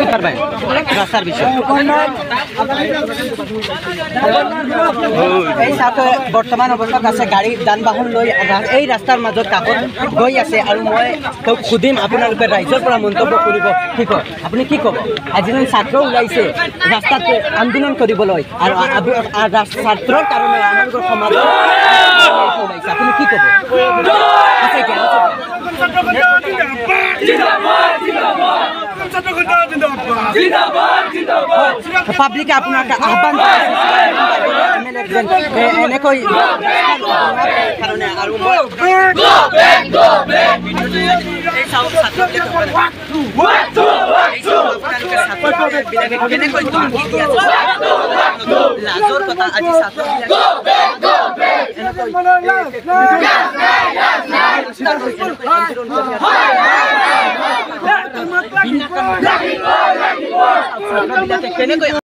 ৰাস্তাৰ বিষয় এই ছাত্ৰ বৰ্তমান অৱস্থাত আছে গাড়ী যান বাহন লৈ এই ৰাস্তাৰ মাজত কাষত গৈ আছে আৰু মই তেওঁক সুধিম আপোনালোকে ৰাইজৰ পৰা মন্তব্য কৰিব ঠিক হয় আপুনি কি ক'ব আজি যেন ছাত্ৰ ওলাইছে ৰাস্তাত আন্দোলন কৰিবলৈ আৰু ছাত্ৰৰ কাৰণে আমালোকৰ সমাজ ওলাইছে আপুনি কি ক'ব পাব্লিকে আপোনাক আহ্বান এনেকৈ কাৰণে আৰু লাজৰ কথা আজি ছাত্ৰ কেনেকৈ